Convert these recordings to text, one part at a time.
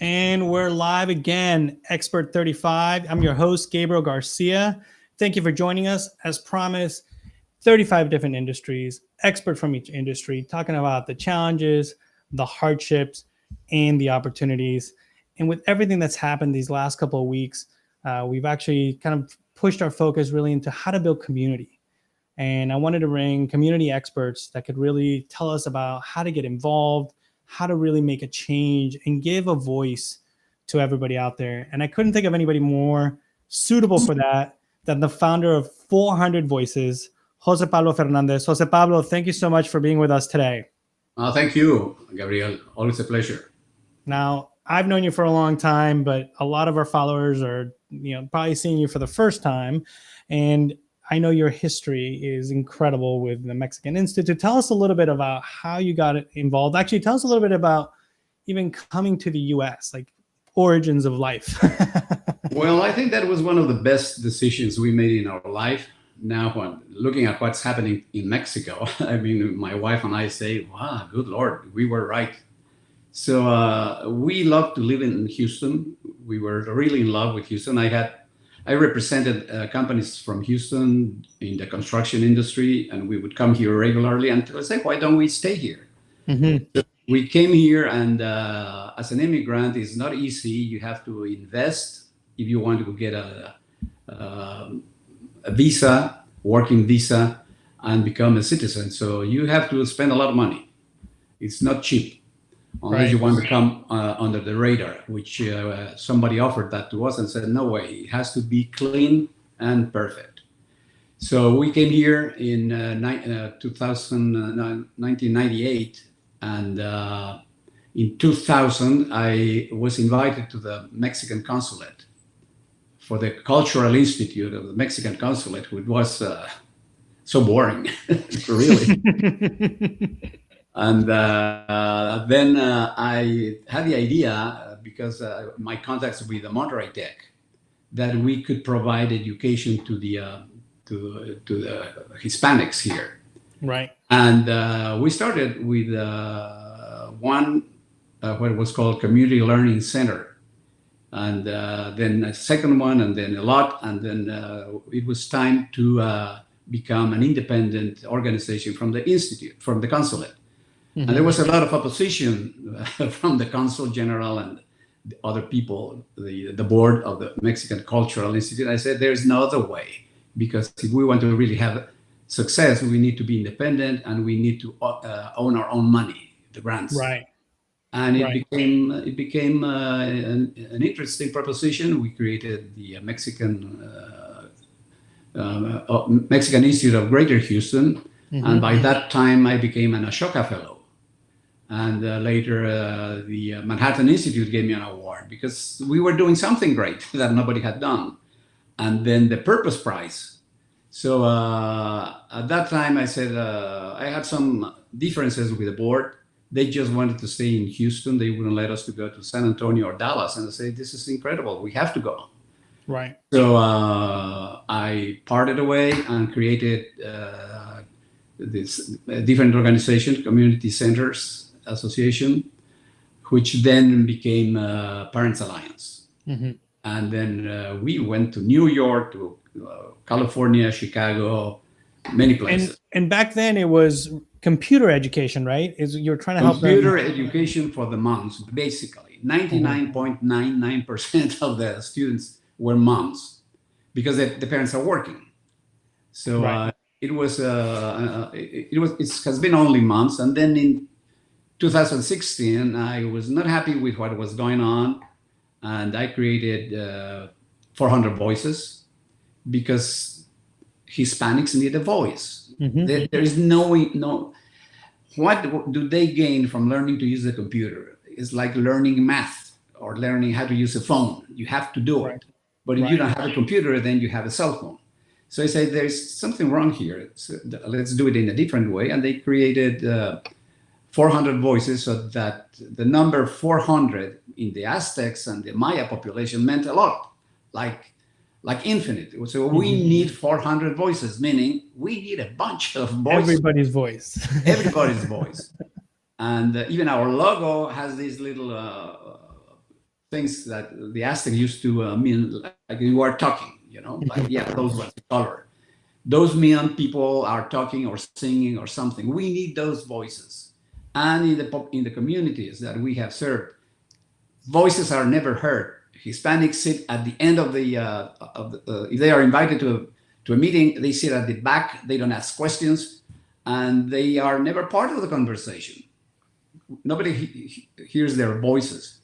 And we're live again, Expert35. I'm your host, Gabriel Garcia. Thank you for joining us. As promised, 35 different industries, expert from each industry, talking about the challenges, the hardships, and the opportunities. And with everything that's happened these last couple of weeks, we've actually kind of pushed our focus really into how to build community. And I wanted to bring community experts that could really tell us about how to get involved, how to really make a change and give a voice to everybody out there. And I couldn't think of anybody more suitable for that than the founder of 400 Voices, Jose Pablo Fernandez. Jose Pablo, thank you so much for being with us today. Thank you, Gabriel. Always a pleasure. Now, I've known you for a long time, but a lot of our followers are, probably seeing you for the first time. And I know your history is incredible with the Mexican Institute. Tell us a little bit about how you got involved. Actually, tell us a little bit about even coming to the U.S., like origins of life. Well, I think that was one of the best decisions we made in our life. Now, when looking at what's happening in Mexico, I mean, my wife and I say, wow, good Lord, we were right. So we love to live in Houston. We were really in love with Houston. I represented companies from Houston in the construction industry, and we would come here regularly. And I was like, why don't we stay here? Mm-hmm. So we came here, and as an immigrant, it's not easy. You have to invest if you want to get a visa, working visa, and become a citizen. So you have to spend a lot of money. It's not cheap. Unless you want to come under the radar, which somebody offered that to us and said, no way, it has to be clean and perfect. So we came here in 1998, and in 2000, I was invited to the Mexican consulate for the Cultural Institute of the Mexican consulate, which was so boring, really. And then I had the idea, because my contacts with the Monterrey Tech, that we could provide education to the Hispanics here. Right. And we started with one, what was called Community Learning Center. And then a second one, and then a lot. And then it was time to become an independent organization from the Institute, from the consulate. Mm-hmm. And there was a lot of opposition from the Consul General and the other people, the board of the Mexican Cultural Institute. I said, there's no other way, because if we want to really have success, we need to be independent, and we need to own our own money, the grants. Right. And it became an interesting proposition. We created the Mexican Institute of Greater Houston. Mm-hmm. And by that time, I became an Ashoka Fellow. And later, the Manhattan Institute gave me an award because we were doing something great that nobody had done. And then the Purpose Prize. So at that time, I said, I had some differences with the board. They just wanted to stay in Houston. They wouldn't let us to go to San Antonio or Dallas. And I said, this is incredible. We have to go. Right. So I parted away and created this different organization, Community Centers Association, which then became Parents Alliance. Mm-hmm. And then we went to New York, to California, Chicago, many places. And back then it was computer education, right? You're trying to help computer education for the moms, basically. 99.99% of the students were moms, because the parents are working. So it has been only months. And then in 2016, I was not happy with what was going on, and I created 400 Voices, because Hispanics need a voice. Mm-hmm. There is no. What do they gain from learning to use the computer? It's like learning math or learning how to use a phone. You have to do it. But if you don't have a computer, then you have a cell phone. So I say, there's something wrong here. So let's do it in a different way. And they created 400 Voices, so that the number 400 in the Aztecs and the Maya population meant a lot, like infinite. So we need 400 voices, meaning we need a bunch of voices. Everybody's voice. Everybody's voice. And even our logo has this little things that the Aztec used to mean, like you are talking, like, yeah, those ones, color. Those mean people are talking or singing or something. We need those voices. And in the communities that we have served, voices are never heard. Hispanics sit at the end of if they are invited to a meeting, they sit at the back, they don't ask questions, and they are never part of the conversation. Nobody hears their voices.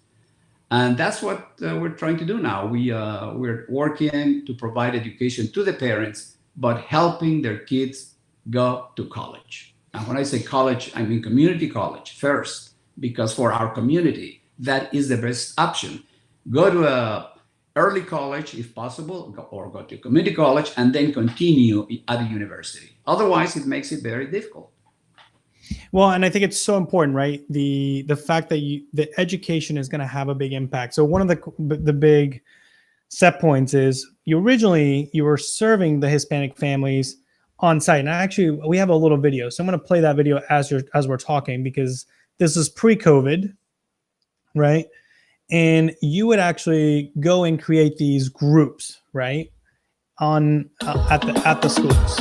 And that's what we're trying to do now. We're working to provide education to the parents, but helping their kids go to college. And when I say college, I mean community college first, because for our community, that is the best option. Go to a early college if possible, or go to community college and then continue at a university. Otherwise, it makes it very difficult. Well, and I think it's so important, right? The fact that the education is going to have a big impact. So one of the big set points is you were serving the Hispanic families on site. And actually, we have a little video, so I'm going to play that video as we're talking, because this is pre-COVID, right? And you would actually go and create these groups, right, on at the schools.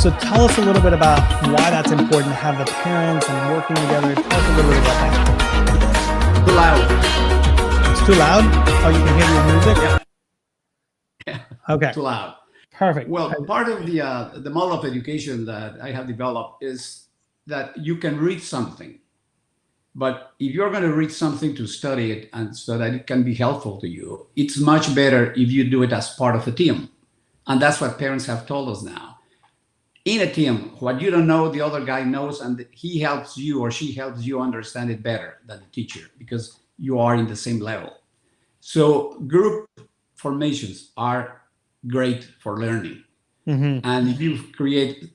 So tell us a little bit about why that's important to have the parents and working together. Tell us a little bit about that. Too loud. It's too loud? Oh, you can hear your music? Yeah. Okay. Too loud. Perfect. Well, part of the model of education that I have developed is that you can read something. But if you're going to read something to study it and so that it can be helpful to you, it's much better if you do it as part of a team. And that's what parents have told us now. In a team, what you don't know, the other guy knows, and he helps you or she helps you understand it better than the teacher, because you are in the same level. So group formations are great for learning. Mm-hmm. And if you create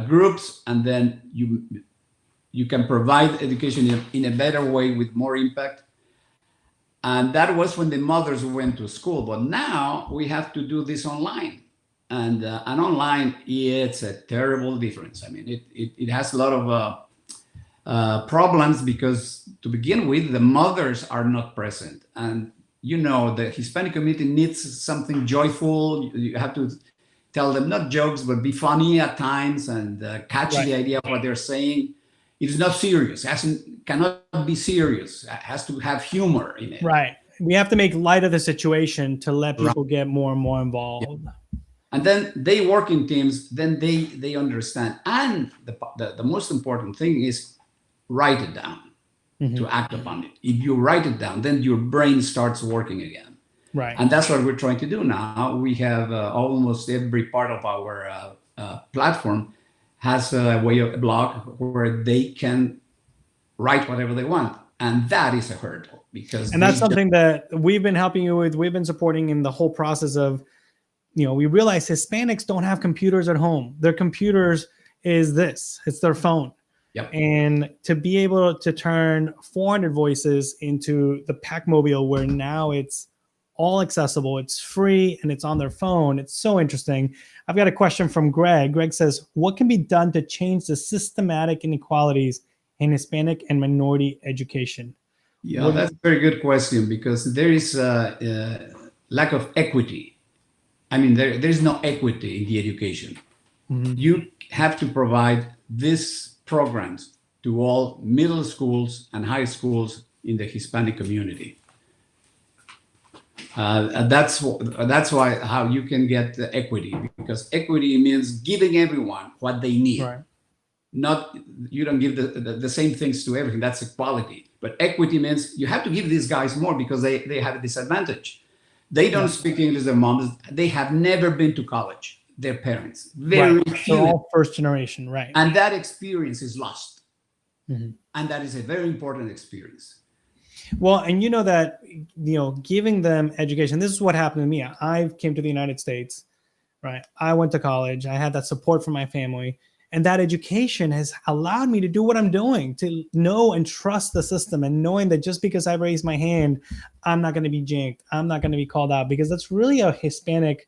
groups, and then you can provide education in a better way with more impact. And that was when the mothers went to school. But now we have to do this online. And online, it's a terrible difference. I mean, it has a lot of problems, because to begin with, the mothers are not present. And, the Hispanic community needs something joyful. You have to tell them not jokes, but be funny at times and catch the idea of what they're saying. It's not serious. Cannot be serious. It has to have humor in it. Right. We have to make light of the situation to let people get more and more involved. Yeah. And then they work in teams, then they understand. And the most important thing is write it down, mm-hmm. to act upon it. If you write it down, then your brain starts working again. Right. And that's what we're trying to do now. We have almost every part of our platform has a blog where they can write whatever they want. And that is a hurdle, and that's something that we've been helping you with. We've been supporting in the whole process of, we realize Hispanics don't have computers at home. Their computers it's their phone. Yep. And to be able to turn 400 voices into the Packmobile, where now it's all accessible, it's free, and it's on their phone. It's so interesting. I've got a question from Greg. Greg says, what can be done to change the systematic inequalities in Hispanic and minority education? Yeah, that's a very good question, because there is a lack of equity. I mean, there's no equity in the education. Mm-hmm. You have to provide these programs to all middle schools and high schools in the Hispanic community. And that's why how you can get the equity, because equity means giving everyone what they need. Right. Not, you don't give the same things to everything. That's equality. But equity means you have to give these guys more, because they have a disadvantage. They don't speak English, their moms. They have never been to college, their parents. Very few. They're all first generation, right. And that experience is lost. Mm-hmm. And that is a very important experience. Well, and that, giving them education, this is what happened to me. I came to the United States, right? I went to college. I had that support from my family. And that education has allowed me to do what I'm doing, to know and trust the system, and knowing that just because I raised my hand, I'm not going to be jinked. I'm not going to be called out, because that's really a Hispanic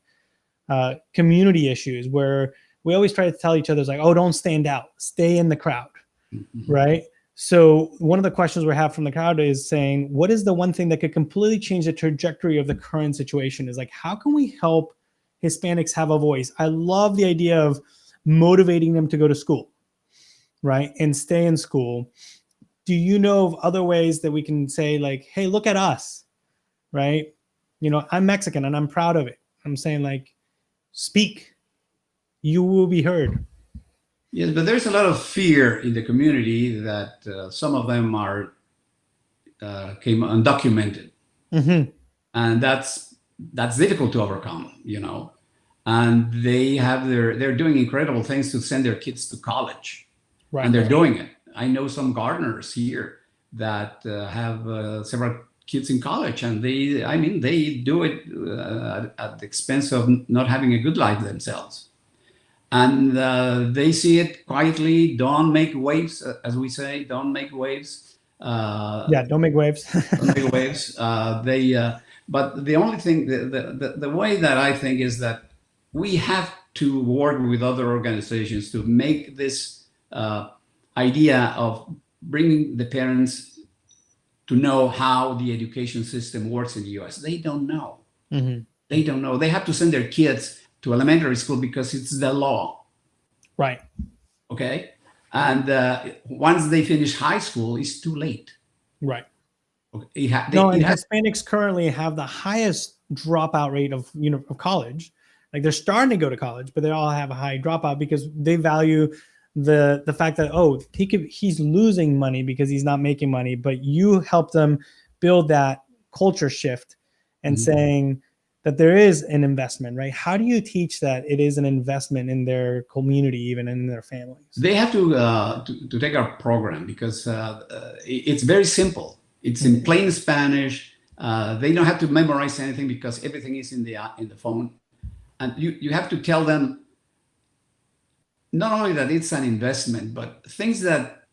community issues, where we always try to tell each other, like, oh, don't stand out, stay in the crowd, mm-hmm. right? So one of the questions we have from the crowd is saying, what is the one thing that could completely change the trajectory of the current situation? Is like, how can we help Hispanics have a voice? I love the idea of motivating them to go to school, right? And stay in school. Do you know of other ways that we can say like, hey, look at us, right? You know, I'm Mexican and I'm proud of it. I'm saying like, speak, you will be heard. Yes, but there's a lot of fear in the community that some of them are came undocumented, Mm-hmm. and that's difficult to overcome, you know. And they're doing incredible things to send their kids to college, Right. and they're doing it. I know some gardeners here that have several kids in college, and they do it at the expense of not having a good life themselves. And they see it quietly. Don't make waves, as we say. Don't make waves. Yeah, don't make waves. Don't make waves. But the only thing, the way that I think is that we have to work with other organizations to make this idea of bringing the parents to know how the education system works in the U.S. They don't know. Mm-hmm. They don't know. They have to send their kids to elementary school because it's the law. Right. Okay. And once they finish high school, it's too late. Right. Okay. Hispanics currently have the highest dropout rate of of college. Like they're starting to go to college, but they all have a high dropout because they value the fact that he's losing money because he's not making money. But you help them build that culture shift and saying that there is an investment, right? How do you teach that it is an investment in their community, even in their families? They have to take our program because it's very simple. It's in plain Spanish. They don't have to memorize anything because everything is in the phone. And you have to tell them not only that it's an investment, but things that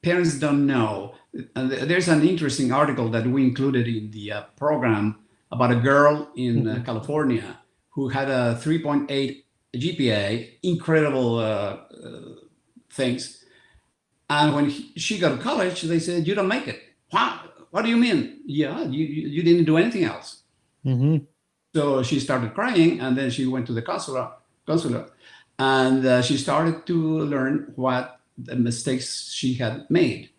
parents don't know. And there's an interesting article that we included in the program about a girl in California who had a 3.8 GPA, incredible things. And when she got to college, they said, "You don't make it." Wow. What do you mean? Yeah, you didn't do anything else. Mm-hmm. So she started crying, and then she went to the consulate, and she started to learn what the mistakes she had made.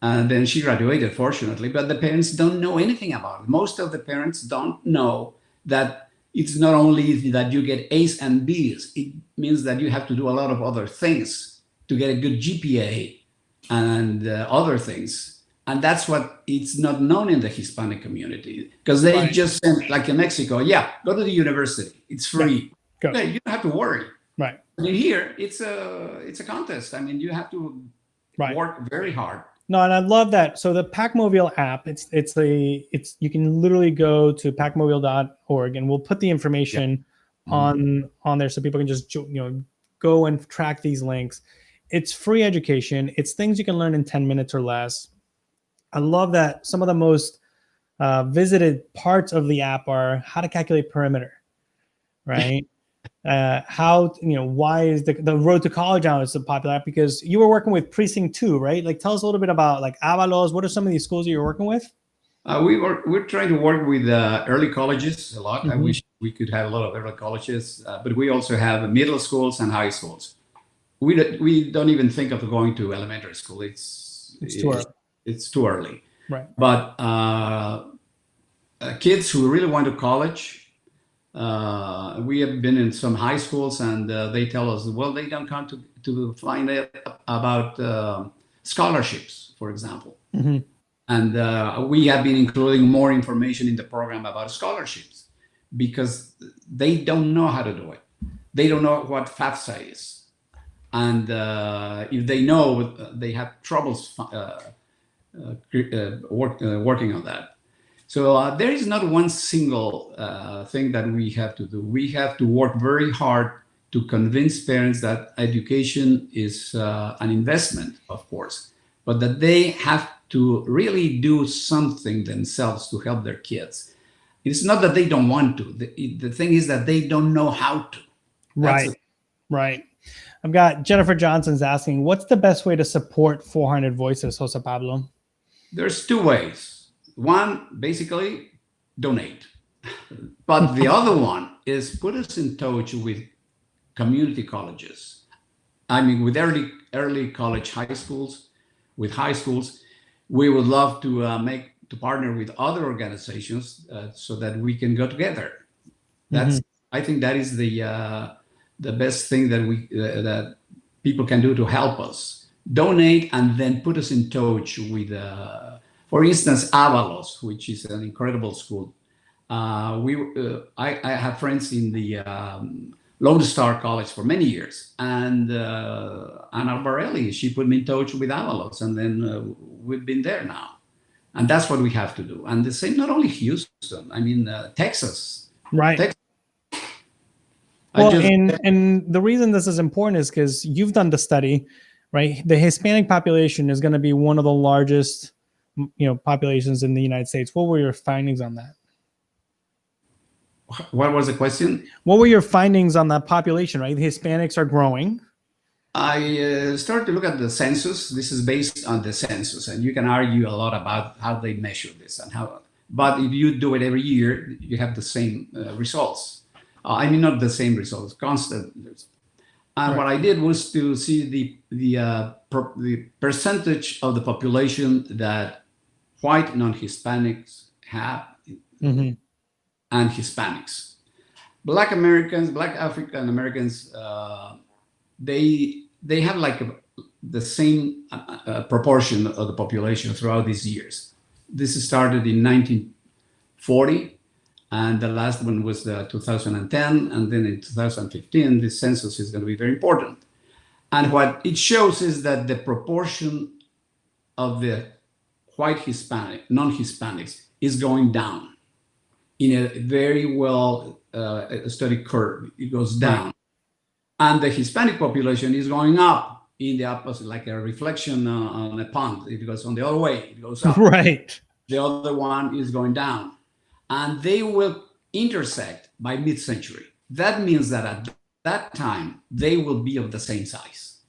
And then she graduated, fortunately, but the parents don't know anything about it. Most of the parents don't know that it's not only that you get A's and B's, it means that you have to do a lot of other things to get a good GPA and other things. And that's what it's not known in the Hispanic community because they just sent, like in Mexico, go to the university. It's free. Yeah, you don't have to worry. Right. But here, it's a contest. I mean, you have to work very hard. No, and I love that. So the PacMobile app, it's you can literally go to pacmobile.org and we'll put the information on there so people can just go and track these links. It's free education. It's things you can learn in 10 minutes or less. I love that some of the most visited parts of the app are how to calculate perimeter, right? Why is the road to college now is so popular? Because you were working with Precinct 2, right? Like, tell us a little bit about like Avalos. What are some of these schools that you're working with? We're trying to work with early colleges a lot. I wish we could have a lot of early colleges, but we also have middle schools and high schools. We don't even think of going to elementary school. It's too early. It's too early. Right. But kids who really want to college, we have been in some high schools, and they tell us, well, they don't come to find out about scholarships, for example. And we have been including more information in the program about scholarships because they don't know how to do it. They don't know what FAFSA is. And if they know, they have troubles working on that. So there is not one single thing that we have to do. We have to work very hard to convince parents that education is an investment, of course, but that they have to really do something themselves to help their kids. It's not that they don't want to. The thing is that they don't know how to. Right. I've got Jennifer Johnson's asking, what's the best way to support 400 Voices, Jose Pablo? There's two ways. One, basically, donate. But the other one is put us in touch with community colleges. I mean, with early college high schools, with high schools. We would love to partner with other organizations so that we can go together. That's I think that is the best thing that people can do to help us. Donate and then put us in touch with, for instance, Avalos, which is an incredible school. I have friends in the Lone Star College for many years, and Anna Barelli, she put me in touch with Avalos, and then we've been there now, and that's what we have to do. And the same, not only Houston, I mean Texas, right? Texas. Well, and the reason this is important is because you've done the study, right? The Hispanic population is going to be one of the largest, populations in the United States. What were your findings on that? What was the question? What were your findings on that population, right? The Hispanics are growing. I started to look at the census. This is based on the census, and you can argue a lot about how they measure this and how. But if you do it every year, you have the same results. I mean, not the same results, constant. And what I did was to see the percentage of the population that white non-Hispanics have, and Hispanics. Black Americans, Black African Americans, they have like the same proportion of the population throughout these years. This started in 1940, and the last one was 2010, and then in 2015, the census is going to be very important. And what it shows is that the proportion of the white Hispanic, non-Hispanics, is going down in a very well studied curve. It goes down. Right. And the Hispanic population is going up in the opposite, like a reflection on a pond. It goes on the other way, it goes up. Right. The other one is going down. And they will intersect by mid-century. That means that at that time, they will be of the same size.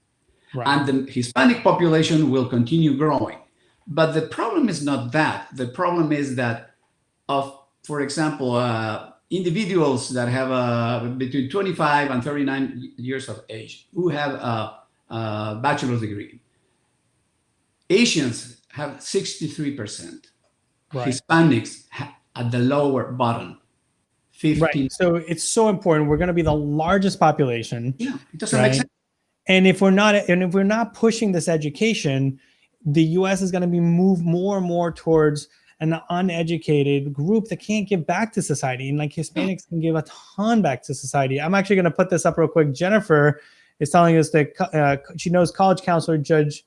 Right. And the Hispanic population will continue growing. But the problem is not that. The problem is that for example, individuals that have between 25 and 39 years of age who have a bachelor's degree. Asians have 63%. Right. Hispanics at the lower bottom, 15%. Right. So it's so important. We're going to be the largest population. Yeah, it doesn't make sense. And if we're not pushing this education, the U.S. is going to be moved more and more towards an uneducated group that can't give back to society. And like Hispanics can give a ton back to society. I'm actually going to put this up real quick. Jennifer is telling us that she knows college counselor Judge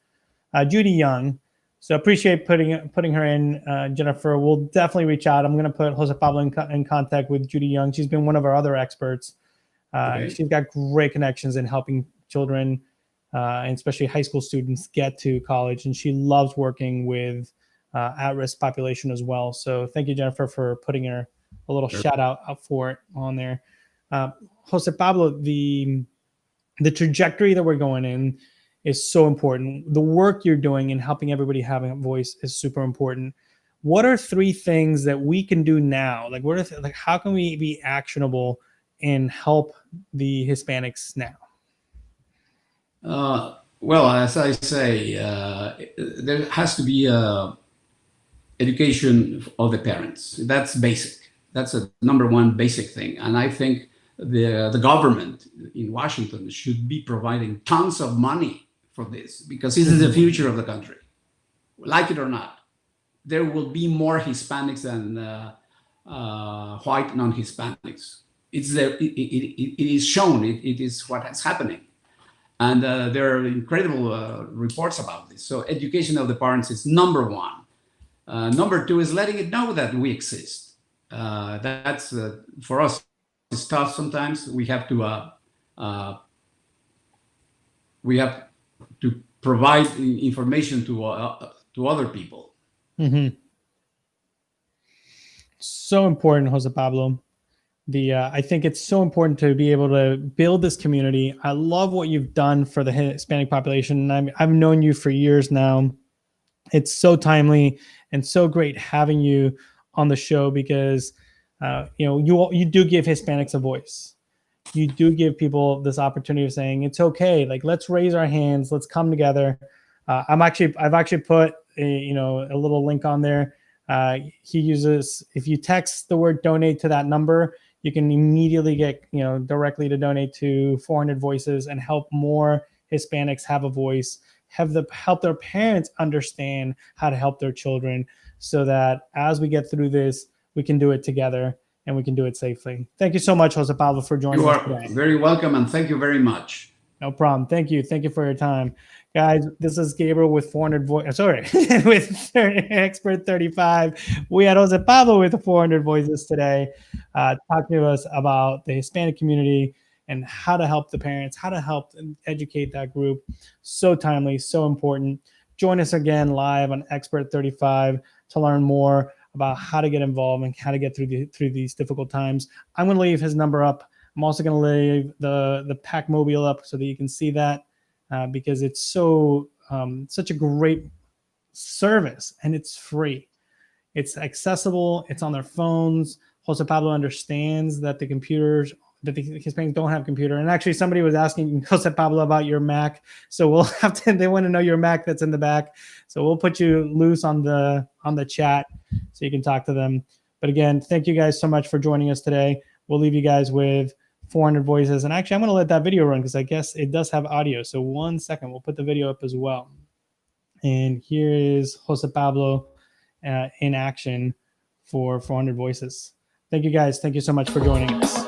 Judy Young. So appreciate putting her in, Jennifer. We'll definitely reach out. I'm going to put Jose Pablo in contact with Judy Young. She's been one of our other experts. Okay. She's got great connections in helping children, and especially high school students, get to college. And she loves working with at-risk population as well. So thank you, Jennifer, for putting her a little shout out for it on there. Jose Pablo, the trajectory that we're going in is so important. The work you're doing in helping everybody have a voice is super important. What are 3 things that we can do now? Like, how can we be actionable and help the Hispanics now? Well, as I say, there has to be education of the parents. That's basic. That's a number one basic thing. And I think the government in Washington should be providing tons of money for this, because this is the future of the country. Like it or not, there will be more Hispanics than white non-Hispanics. It is shown. It is what is happening. And there are incredible reports about this. So education of the parents is number one. Number two is letting it know that we exist. That's for us, it's tough sometimes. We have to provide information to other people. So important, Jose Pablo. I think it's so important to be able to build this community. I love what you've done for the Hispanic population. I've known you for years now. It's so timely and so great having you on the show because you do give Hispanics a voice. You do give people this opportunity of saying it's okay. Like, let's raise our hands. Let's come together. I've actually put a little link on there. He uses, if you text the word donate to that number, you can immediately get directly to donate to 400 Voices and help more Hispanics have a voice, help their parents understand how to help their children, so that as we get through this, we can do it together and we can do it safely. Thank you so much, Jose Pablo, for joining us today. You are very welcome, and thank you very much. No problem. Thank you. Thank you for your time. Guys, this is Gabriel with 400 Voices. Sorry, with Expert35. We had Jose Pablo with 400 Voices today, talking to us about the Hispanic community and how to help the parents, how to help educate that group. So timely, so important. Join us again live on Expert35 to learn more about how to get involved and how to get through these difficult times. I'm going to leave his number up. I'm also going to leave the Pack Mobile up so that you can see that, because it's such a great service and it's free. It's accessible. It's on their phones. Jose Pablo understands that the Hispanics don't have a computer. And actually, somebody was asking Jose Pablo about your Mac. So we'll have to. They want to know your Mac that's in the back. So we'll put you loose on the chat so you can talk to them. But again, thank you guys so much for joining us today. We'll leave you guys with 400 Voices. And actually, I'm going to let that video run because I guess it does have audio. So 1 second, we'll put the video up as well. And here is Jose Pablo in action for 400 Voices. Thank you guys. Thank you so much for joining us.